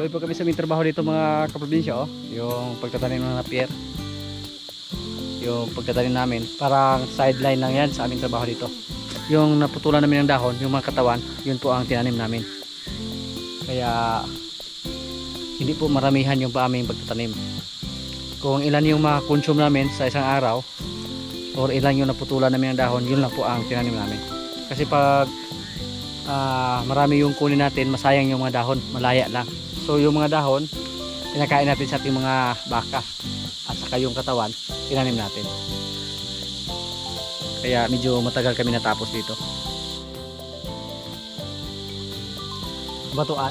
Tuloy po kami sa aming trabaho dito mga kaprobinsya, oh. Yung pagtatanim ng napier. Yung pagtatanim namin, parang sideline lang yan sa aming trabaho dito. Yung naputulan namin ng dahon, yung mga katawan, yun po ang tinanim namin. Kaya hindi po maramihan yung pa aming pagtatanim. Kung ilan yung ma-consume namin sa isang araw, or ilan yung naputulan namin ng dahon, yun lang po ang tinanim namin. Kasi pag marami yung kunin natin, masayang yung mga dahon, malaya lang. So yung mga dahon, pinakain natin sa ating mga baka, at saka yung katawan, tinanim natin. Kaya medyo matagal kami natapos dito. Batuan.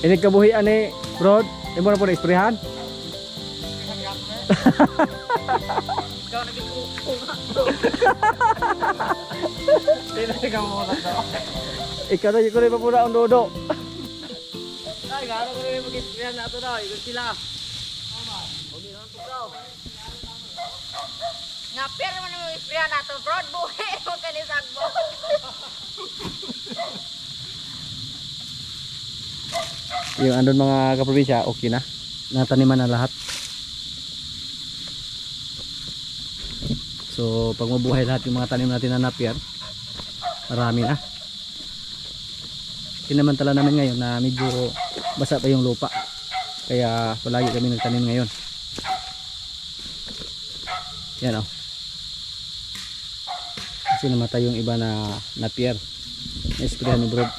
Ini kabuhian ni bro, imo na po na-isprehan? Ikaw nag-iuunga bro. Hindi ka mo na daw. Ikaw na yung pa muna ang dodo. Ay, gano'n ko rin mag-isprayan na ito daw. Ikot sila. Huwag yun ang tugaw. Nga pero man mo isprayan na ito bro. Buhi mo kanisag mo. Yung andun mga kaprobinsya, okay na. Nataniman na lahat. So pag mabuhay lahat yung mga tanim natin na napier, marami na. Tinamantala namin ngayon na medyo basa pa yung lupa, kaya palagi kami nagtanim ngayon. Yan o. Kasi namatay yung iba na napier na isprayan ni bro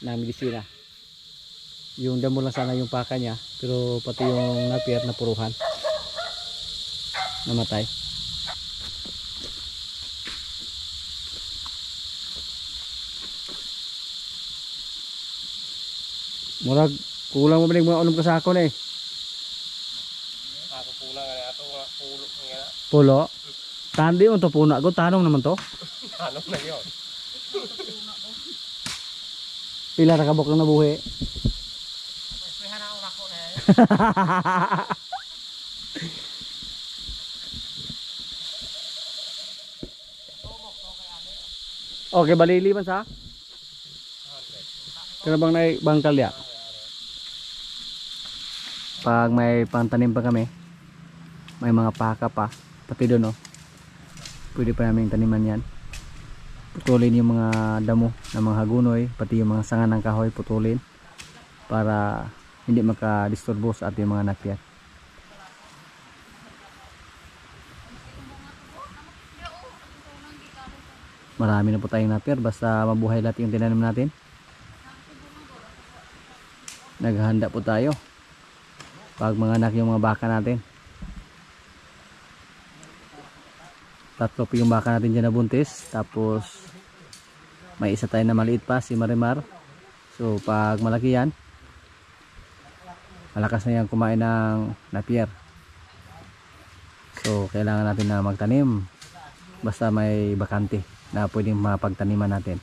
na medisina. Yung damo lang sana yung paka niya, pero pati yung napier na puruhan, namatay. Murag kulang mo ba mga unom ka sa ako na eh. Ako kulang nga ato nga pulo nga. Pulo? Tandi mo to puno. Ako tanong naman to. Tanong na yun. Pila ra kabok lang nabuhi. Isprayan ako nako na eh. Okay, balili man sa? Kaya bang naibangkal ya? Pag may pantanim pa kami, may mga paka pa, pati doon, oh. Pwede pa namin taniman yan. Putulin yung mga damo ng mga hagunoy, pati yung mga sanga ng kahoy, putulin para hindi makadisturbo sa ating mga napier. Marami na po tayong napier, basta mabuhay lahat yung tinanim natin. Naghahanda po tayo pag manganak yung mga baka natin. 3 po yung baka natin dyan na buntis, tapos may isa tayo na maliit pa, si Marimar. So pag malaki yan, malakas na yan kumain ng napier. So kailangan natin na magtanim basta may bakante na pwedeng mapagtaniman natin.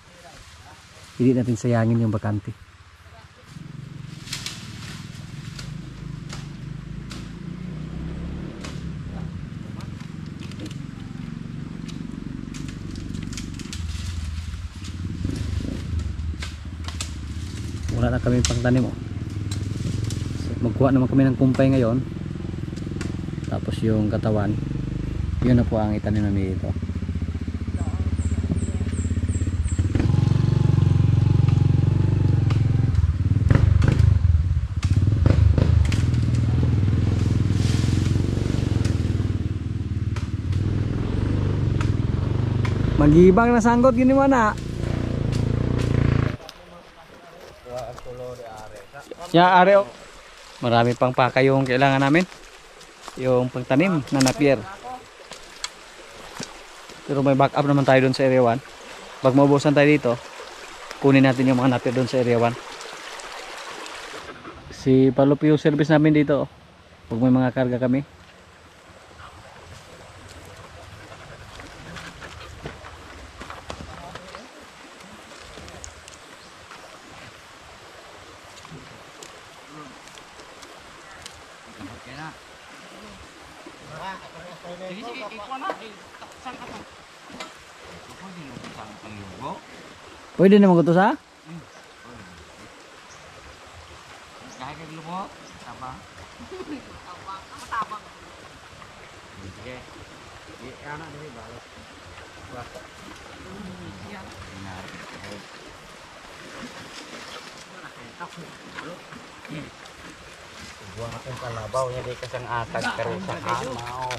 Hindi natin sayangin yung bakante. Wala na kami pang tanim, oh. So, magkuha naman kami ng kumpay ngayon, tapos yung katawan yun na po ang itanim namin dito. Magibang na sanggot gini mana. Ya are, oh. Marami pang paka yung kailangan namin. Yung pagtanim na napier. Pero may backup naman tayo doon sa area 1. Pag maubusan tayo dito, kunin natin yung mga napier doon sa area 1. Si Palupio service namin dito, oh. Pag may mga karga kami. Sige, sige, ikuha na. Saan ka to? Pwede naman ko to sa? Kahit kag lumo, tama. Matabang. Sige. Ano dili balas. Ba. Buang akong kalabaw niya di kasang atag karo sa hamaw.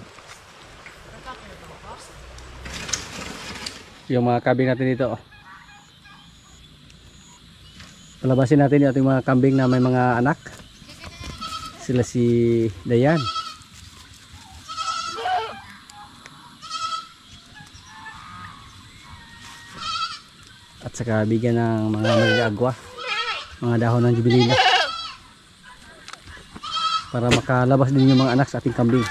Yung mga kambing natin dito. Palabasin natin yung ating mga kambing na may mga anak. Sila si Dayan. At saka bigyan ng mga magagwa, mga dahon ng jubilina, para makalabas din yung mga anak sa ating kambing.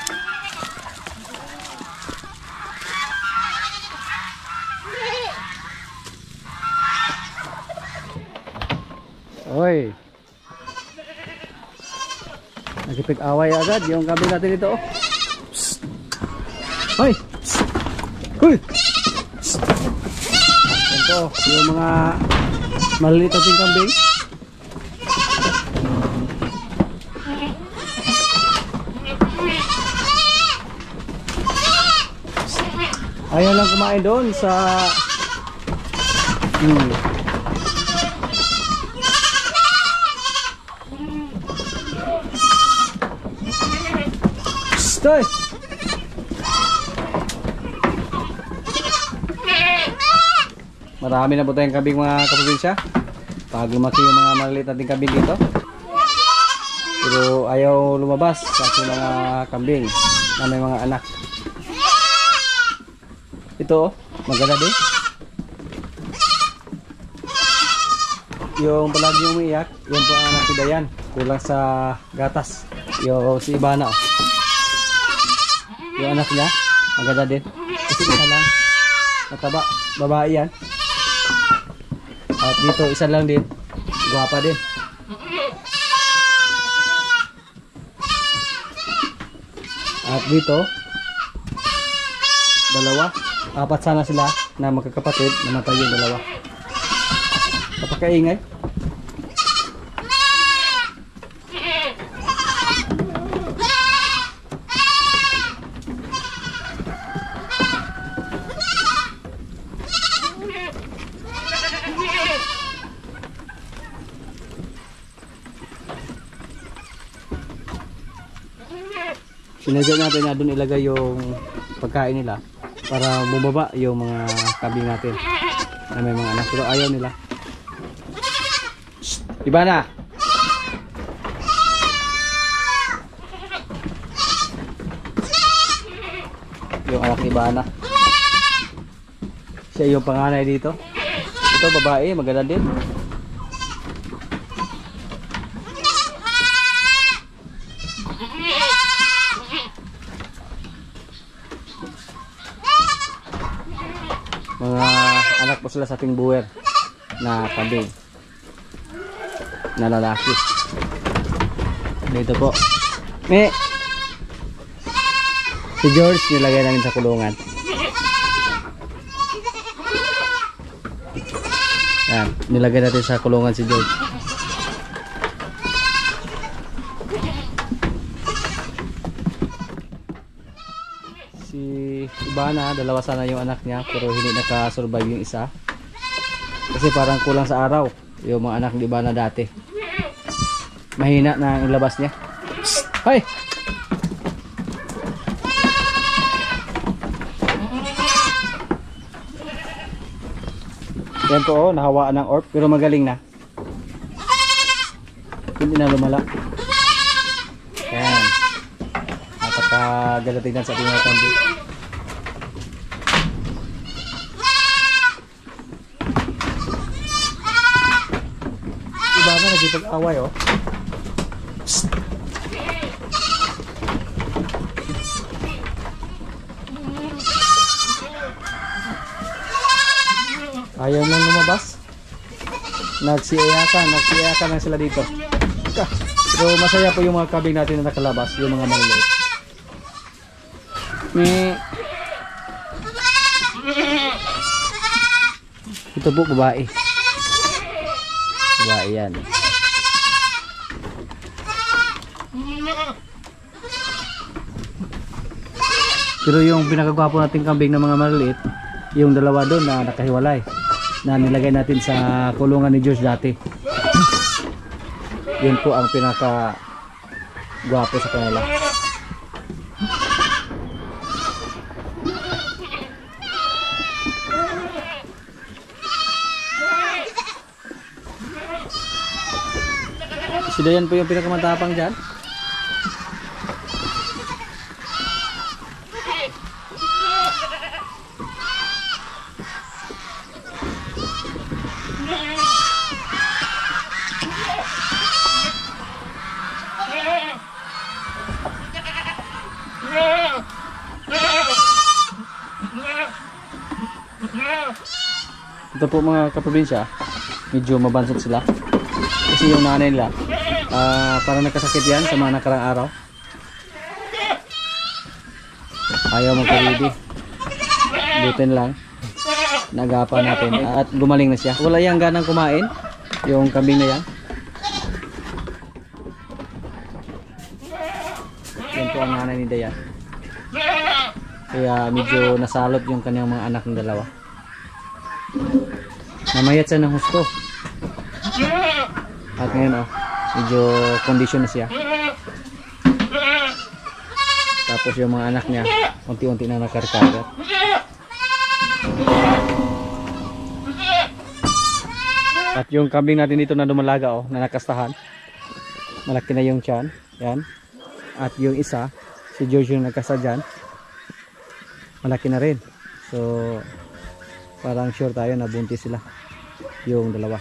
Oy, nakipag-away agad yung kambing natin dito. Oh. Psst. Hoy! Psst. Hoy! Psst. Ito, yung mga maliliit nating kambing. Ayaw lang kumain doon sa Stoy! Marami na po tayong kambing mga kaprobinsya. Pag lumaki yung mga maliliit nating kambing dito, pero ayaw lumabas sa ating mga kambing na may mga anak. Ito, maganda din. Yung palagi umiiyak, yun po ang anak ni Dayan. Kulang sa gatas. Yung si Ibana. Yung anak niya, maganda din. Kasi isa lang. Mataba. Babae yan. At dito, isa lang din. Guwapa din. At dito, dalawa. Apat sana sila na magkakapatid. Namatay yung dalawa. Kapakaingay. Sinadya natin na doon ilagay yung pagkain nila para bumaba yung mga kambing natin na may mga anak, pero ayaw nila. Shh! Iba na! Yung anak ni Bana, siya yung panganay dito. Ito babae, maganda din. Mga anak po sila sa ating buwer na kambing na lalaki. Dito po si George nilagay namin sa kulungan. Yan, nilagay natin sa kulungan si George. Si Ibana, dalawa sana yung anak niya, pero hindi nakasurvive yung isa. Kasi parang kulang sa araw yung mga anak ni Ibana dati. Mahina na ang ilabas niya. Psst! Hoy! Yan po, oh, nahawaan ng orb, pero magaling na. Hindi na lumala. Yan. Napakaganda tignan sa ating mga kambing. Iba na nagipag-away, oh. Psst. Ayaw nang lumabas. Nagsiyakan lang sila dito. Pero masaya po yung mga kambing natin na nakalabas, yung mga maliliit. Ito po babae. Babae yan. Pero yung pinakagwapo nating kambing na mga maliliit, yung dalawa doon na nakahiwalay, na nilagay natin sa kulungan ni George dati. Yun po ang pinaka gwapo sa kanila. Si Dayan po yung pinakamatapang dyan. Ito po mga kaprobinsya, medyo mabansot sila kasi yung nanay nila parang nagkasakit yan sa mga nakarang araw. Ayaw magkaridi, butin lang nagapan natin at gumaling na siya. Wala yang ganang kumain yung kambing na yan. Yan po ang nanay ni Dayan, kaya medyo nasalot yung kanyang mga anak ng dalawa. Namayat siya ng husto. At ngayon medyo kondisyon na siya. Tapos yung mga anak niya unti-unti na nakarkarga. At yung kambing natin dito na dumalaga na nakastahan, malaki na yung tiyan. Yan. At yung isa, si George yung nagkasta dyan, malaki na rin. So parang sure tayo na buntis sila yung dalawa.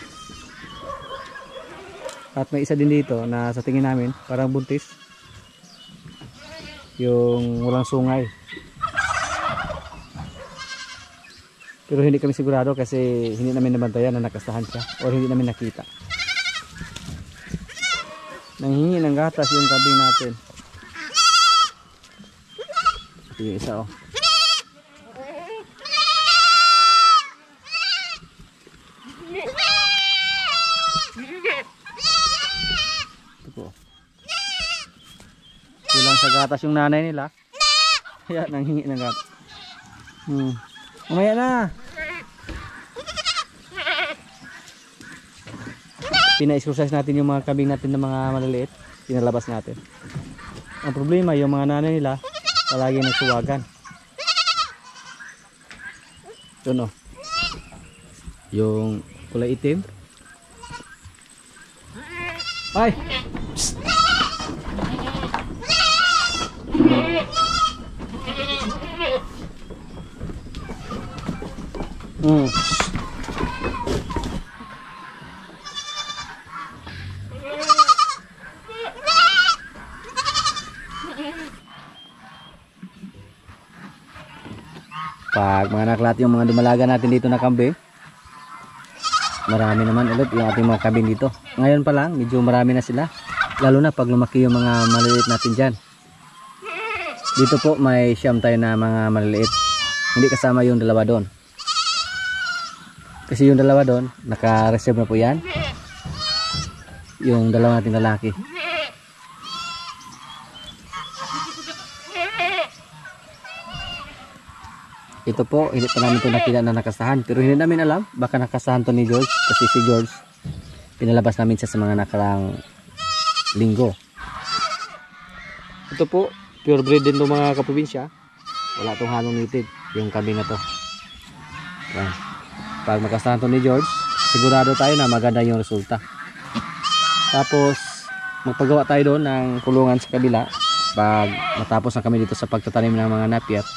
At may isa din dito na sa tingin namin parang buntis, yung walang sungay. Pero hindi kami sigurado kasi hindi namin nabantayan na nakastahan siya o hindi namin nakita. Nanghingi ng gatas yung kambing natin. Ito yung isa Kulang sa gatas yung nanay nila. Kaya nanghingi ng gatas. Mamaya na. Pina-exercise natin yung mga kambing natin na mga maliliit. Pinalabas natin. Ang problema yung mga nanay nila palagi nagsuwagan. Ito yung kulay itim. Ay! Psst! Pag mga naklat yung mga dumalaga natin dito na kambing, marami naman ulit yung ating mga kambing dito. Ngayon pa lang medyo marami na sila, lalo na pag lumaki yung mga maliliit natin dyan. Dito po may siyam tayo na mga maliliit, hindi kasama yung dalawa doon. Kasi yung dalawa doon naka-reserve na po yan, yung dalawa nating lalaki. Ito po, hindi pa namin ito nakita na nakasahan. Pero hindi namin alam, baka nakasahan to ni George. Kasi si George, pinalabas namin siya sa mga nakarang linggo. Ito po, pure breed din ng mga kaprobinsya. Wala itong halong native, yung kambing na to. Yan. Pag makasahan to ni George, sigurado tayo na maganda yung resulta. Tapos, magpagawa tayo doon ng kulungan sa kabila. Pag matapos na kami dito sa pagtatanim ng mga napier.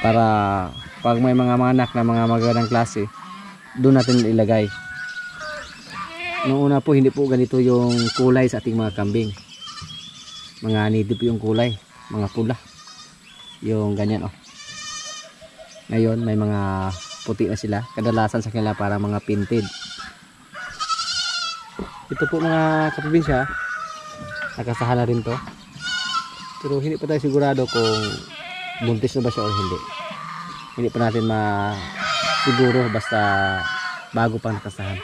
Para pag may mga anak na mga magandang klase, doon natin ilagay. Noong una po, hindi po ganito yung kulay sa ating mga kambing. Mga native yung kulay, mga pula. Yung ganyan Ngayon, may mga puti na sila. Kadalasan sa kanila para mga pinted. Ito po mga kaprobinsya, nakasahan na rin to. Pero hindi pa tayo sigurado kung buntis na ba siya o hindi. Hindi pa natin siguro basta bago pang nakasahan.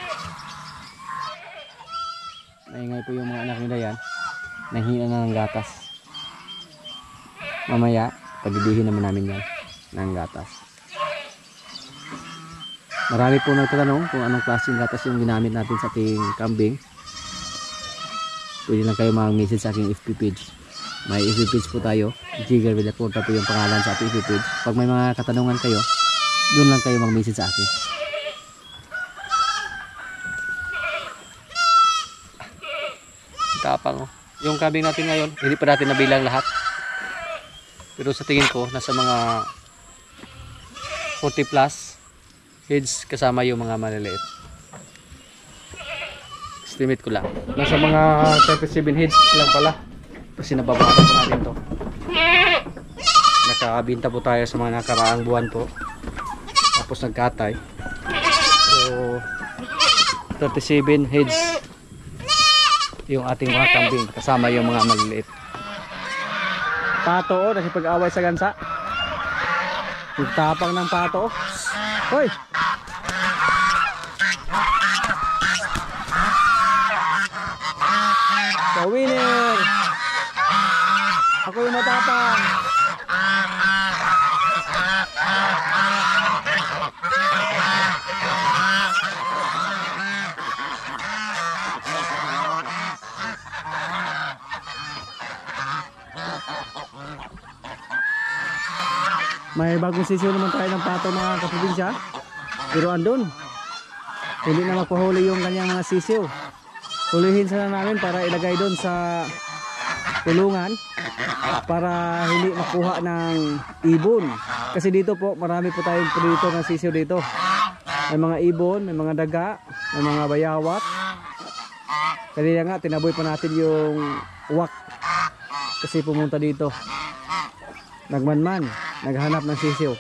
Naingay po yung mga anak nila yan. Nanghina na ng gatas. Mamaya, pagdidihin naman namin yan ng gatas. Marami po nagtatanong kung anong klaseng gatas yung ginamit natin sa ating kambing. Pwede lang kayo mag-message sa aking FB page. May FB page po tayo. Jigger Villacorta po yung pangalan sa ating FB page. Pag may mga katanungan kayo, doon lang kayo mag-message sa akin. Tapang oh. Yung kambing natin ngayon, hindi pa natin nabilang lahat. Pero sa tingin ko, nasa mga 40 plus heads kasama yung mga maliliit. Estimate ko lang. Nasa mga 37 heads lang pala. Kasi nababasa po natin to. Nakakabinta po tayo sa mga nakaraang buwan po. Tapos nagkatay. So, 37 heads yung ating mga kambing kasama yung mga maliliit. Pato o, nakipag-away sa gansa. Tapang ng pato o. Hoy! The winner! Ako yung matapang! May bagong sisiyo naman tayo ng pato mga kaprobinsya. Pero andun, hindi na magpahuli yung kanyang mga sisiyo. Hulihin sana namin para ilagay doon sa kulungan para hindi makuha ng ibon. Kasi dito po, marami po tayong predator ng sisiyo dito. May mga ibon, may mga daga, may mga bayawat. Kanina nga, tinaboy pa natin yung uwak. Kasi pumunta dito. Nagmanman, naghanap ng sisiyo.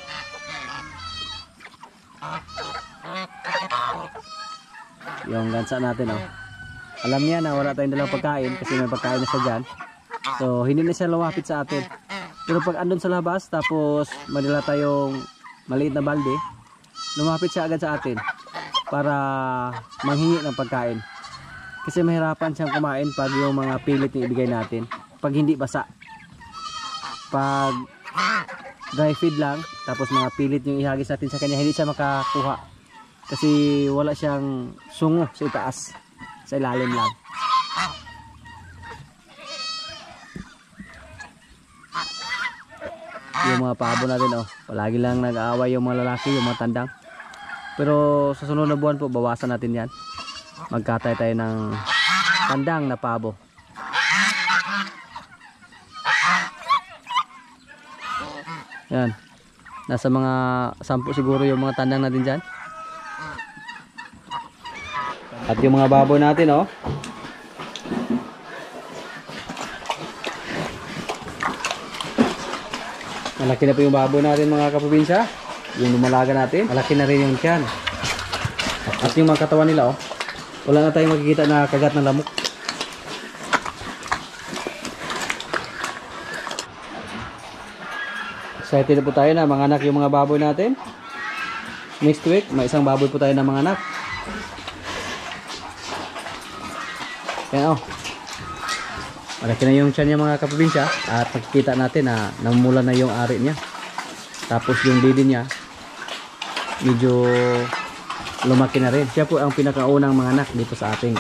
Yung gansa natin oh. Alam niya na wala tayong dalang pagkain kasi may pagkain na siya dyan. So hindi na siya lumapit sa atin. Pero pag andun sa labas tapos madala tayong maliit na balde, lumapit siya agad sa atin para manghingi ng pagkain. Kasi mahirapan siyang kumain pag yung mga pilit yung ibigay natin. Pag hindi basa. Pag dry feed lang tapos mga pilit yung ihagis natin sa kanya, hindi siya makakuha kasi wala siyang sungo sa itaas, sa ilalim lang. Yung mga pabo natin oh, palagi lang nag-aaway yung mga lalaki, yung mga tandang. Pero sa sunod na buwan po bawasan natin yan, magkatay tayo ng tandang na pabo. Yan. Nasa mga 10 siguro yung mga tandang natin dyan. At yung mga baboy natin oh. Malaki na po yung baboy natin mga kaprobinsya. Yung lumalaga natin, malaki na rin yung tiyan. At yung mga katawan nila oh, wala na tayong makikita na kagat ng lamok. Excited na po tayo na manganak yung mga baboy natin. Next week, may isang baboy po tayo na manganak. Yan oh. Malaki na yung tiyan niya mga kaprobinsya. At nakikita natin na namumula na yung ari niya. Tapos yung didi niya, medyo lumaki na rin. Siya po ang pinakaunang manganak dito sa ating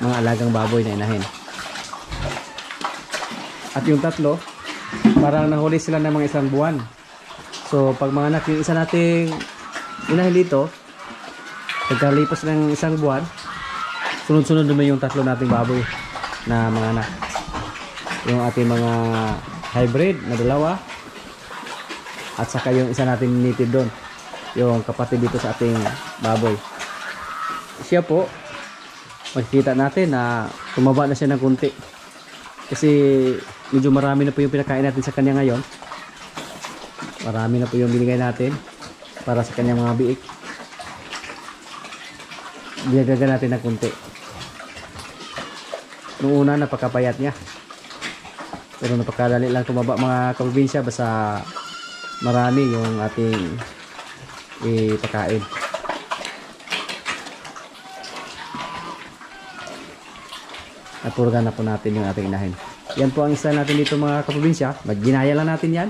mga alagang baboy na inahin. At yung tatlo, parang nahuli sila ng mga 1 buwan. So pag manganak yung isa nating inahin dito, pagkalipas ng 1 buwan, sunod-sunod naman yung tatlo nating baboy na manganak. Yung ating mga hybrid na 2 at saka yung isa nating native doon, yung kapatid dito sa ating baboy. Siya po, makikita natin na tumaba na siya ng kunti kasi medyo marami na po yung pinakain natin sa kanya ngayon. Marami na po yung binigay natin para sa kanyang mga biik. Dinagdagan natin ng kunti. Noong una napakapayat niya, pero napakadali lang tumaba mga kaprobinsya. Basta marami yung ating ipakain. Napurgan na po natin yung ating inahin. Yan po ang isa natin dito mga kaprobinsya. Ginaya lang natin yan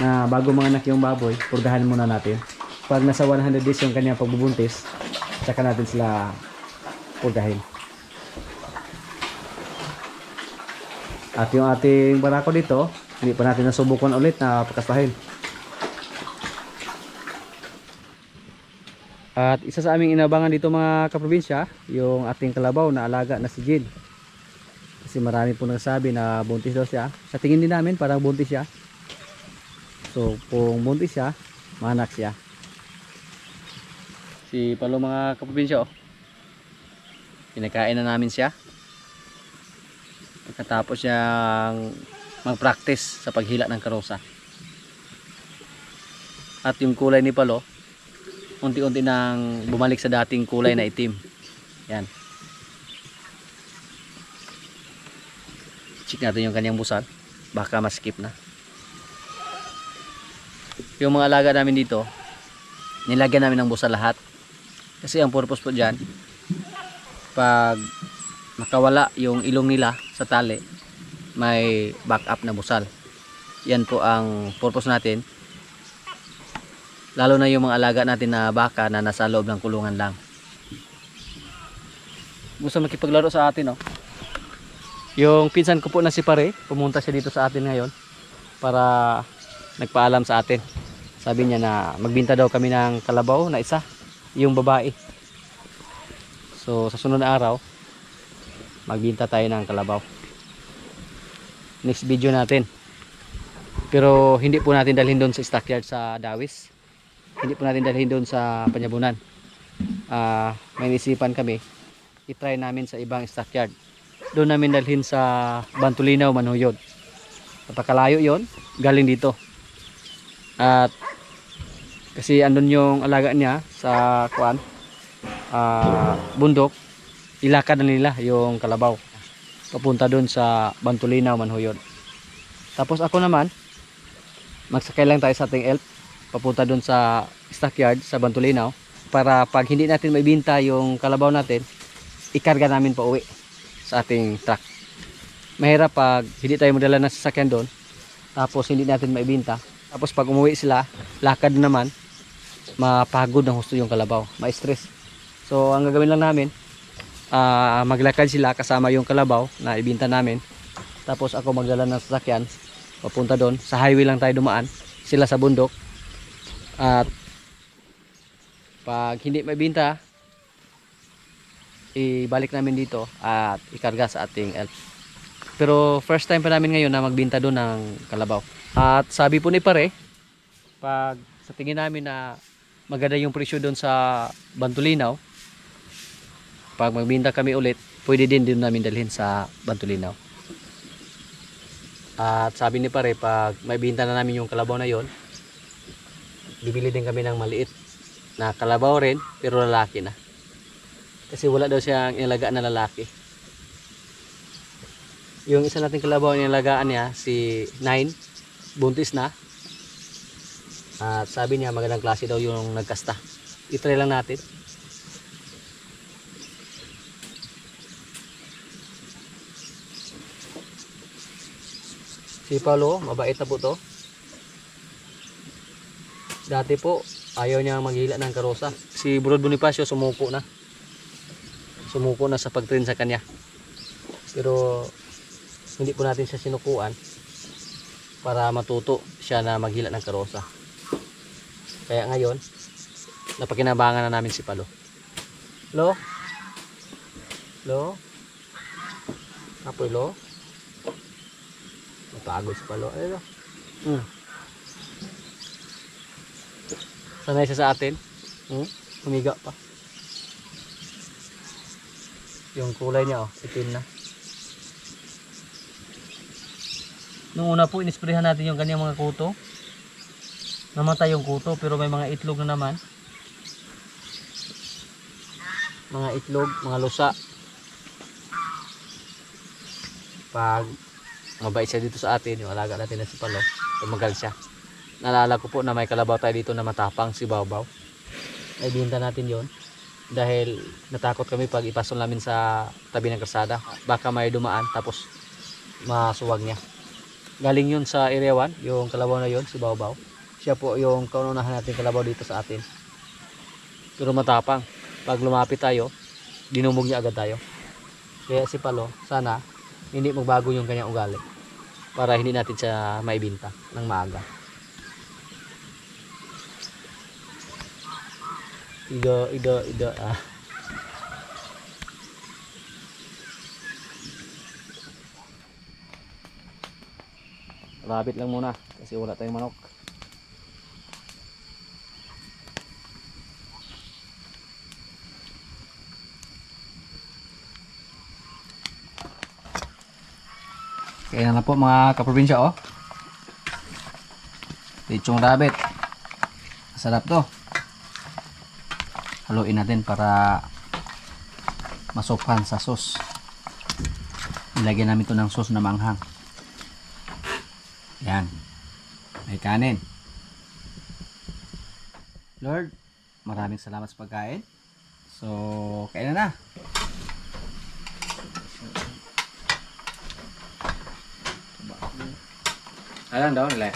na bago mga anak yung baboy, purgahan muna natin. Pag nasa 100 days yung kanyang pagbubuntis, tsaka natin sila purgahin. At yung ating barako dito, hindi pa natin nasubukan ulit na pagkasahin. At isa sa aming inabangan dito mga kaprobinsya, yung ating kalabaw na alaga na si Jill. Kasi marami po nagsabi na buntis daw siya. Sa tingin din namin parang buntis siya. So kung buntis siya, manak siya. Si Palo mga kaprobinsya, oh. Pinakain na namin siya. Pagkatapos siyang mag-practice sa paghila ng karosa. At yung kulay ni Palo, unti-unti nang bumalik sa dating kulay na itim. Yan. Check natin yung kanyang busal. Baka ma-skip na. Yung mga alaga namin dito, nilagyan namin ng busal lahat. Kasi ang purpose po dyan, pag makawala yung ilong nila sa tali, may backup na busal. Yan po ang purpose natin. Lalo na yung mga alaga natin na baka na nasa loob ng kulungan lang. Gusto makipaglaro sa atin, oh. Yung pinsan ko po na si Pare, pumunta siya dito sa atin ngayon para nagpaalam sa atin. Sabi niya na magbinta daw kami ng kalabaw na isa, yung babae. So sa sunod na araw, magbinta tayo ng kalabaw. Next video natin. Pero hindi po natin dalhin doon sa stockyard sa Dawis. Hindi po natin dalhin doon sa Panyabunan. May isipan kami, i-try namin sa ibang stockyard. Doon namin dalhin sa Bantulinaw, Manuyod. Napakalayo yon, galing dito. At kasi andun yung alaga niya sa bundok, ilakad na nila yung kalabaw papunta doon sa Bantulinaw, Manuyod. Tapos ako naman, magsakay lang tayo sa ating elf papunta doon sa stockyard sa Bantulinaw para pag hindi natin maibinta yung kalabaw natin, ikarga namin pa uwi sa ating truck. Mahirap pag hindi tayo madala ng sasakyan doon, tapos hindi natin maibinta, tapos pag umuwi sila, lakad naman, mapagod ng husto yung kalabaw, ma-stress. So ang gagawin lang namin, maglakad sila kasama yung kalabaw na ibinta namin, tapos ako magdala ng sasakyan papunta doon, sa highway lang tayo dumaan, sila sa bundok. At pag hindi maibinta, ibalik namin dito at ikarga sa ating elf. Pero first time pa namin ngayon na magbinta doon ng kalabaw. At sabi po ni Pare, pag sa tingin namin na maganda yung presyo doon sa Bantulinaw, pag magbinta kami ulit, pwede din namin dalhin sa Bantulinaw. At sabi ni Pare, pag maibinta na namin yung kalabaw na yon, bibili din kami ng maliit na kalabaw rin, pero lalaki na. Kasi wala daw siyang inalagaan na lalaki. Yung isa nating kalabaw na inalagaan niya, si Nine, buntis na. At sabi niya magandang klase daw yung nagkasta. I-try lang natin. Si Paulo, mabait na po to. Dati po, ayaw niya maghila ng karosa. Si Brod Bonifacio sumuko na. Sumuko na sa pagtrain sa kanya. Pero hindi po natin siya sinukuan para matuto siya na maghila ng karosa. Kaya ngayon, napakinabangan na namin si Palo. Lo? Lo? Apoy lo? Mapagod si Palo. Ay lo? Sanay siya sa atin. Humiga pa. Yung kulay niya, oh, itim na. Nung una po, inisprehan natin yung kanyang mga kuto. Namatay yung kuto, pero may mga itlog na naman. Mga itlog, mga lusa. Pag mabait siya dito sa atin, yung alaga natin na si Palo, tumagal siya. naalala ko po na may kalabaw tayo dito na matapang, si Bawbaw. Ay binta natin yon dahil natakot kami pag ipasol namin sa tabi ng kalsada. Baka may dumaan tapos masuwag niya. Galing yun sa Area 1, yung kalabaw na yon, si Bawbaw. Siya po yung kaunahan natin kalabaw dito sa atin. Pero matapang. Pag lumapit tayo, dinumog niya agad tayo. Kaya si Palo, sana hindi magbago yung kanyang ugali para hindi natin siya maibinta ng maaga. Ida ah. Rabbit lang muna kasi wala tayong manok. Kaya na po mga kaprobinsya, oh. Lechong rabbit. Masarap to. Haluin natin para masophan sa sauce. Ilagyan namin to ng sauce na manghang. Yan. May kanin. Lord, maraming salamat sa pagkain. So, kain na. Alam daw nila.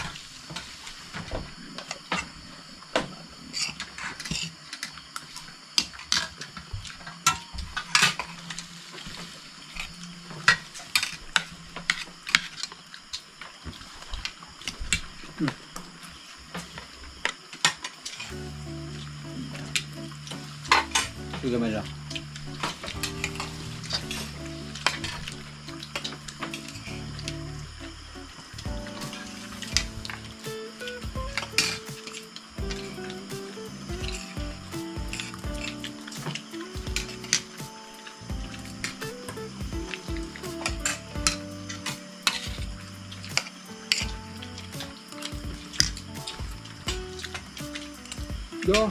Juga merah. Go.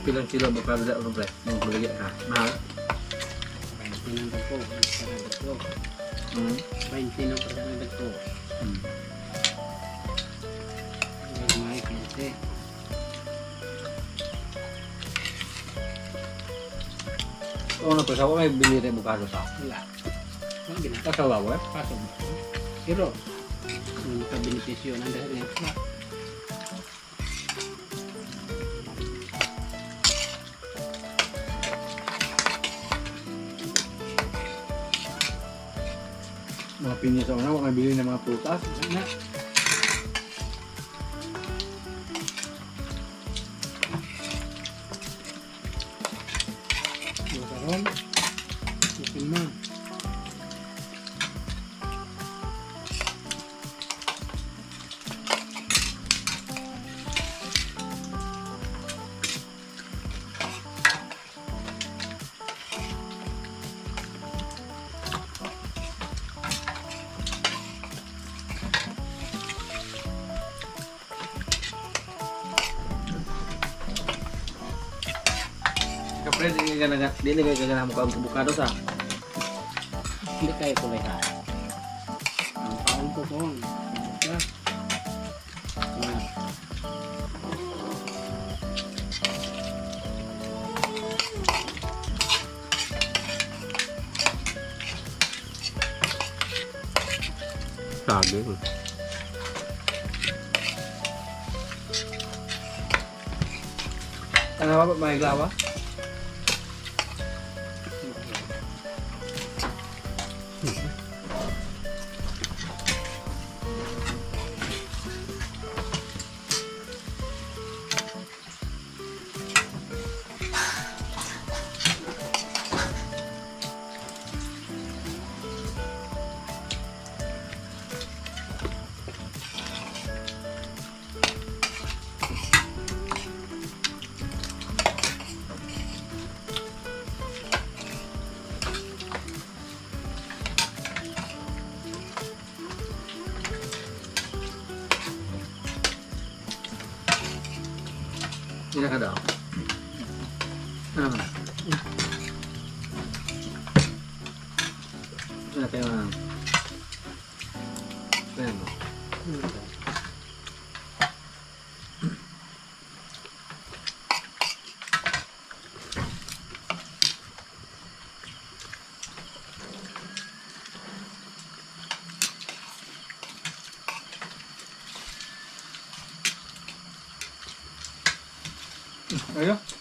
Pilang kilo magkano daw pre? Nung kulay ka. Mahal. 20 ng dagko. 20 ng dagko. May 15. Oo na po, sa may bili rin bukado sa. Wala. Wala ginagawa. Kasawa ko eh. Paso ba? Pero, yung ka-benepisyo ng dahil yan. Mga pinyas ako na, huwag mabili ng mga prutas. Na. Makaroon. Mungkin mo. Kapre, di na gagana mo ka bukado sa. Hindi kayo kulay ha. Ang paong ko po. Sabi ko. Ano ba may glawa? Sila ka daw. Ano naman? Wala tayo na. Ayan mo. Ayo.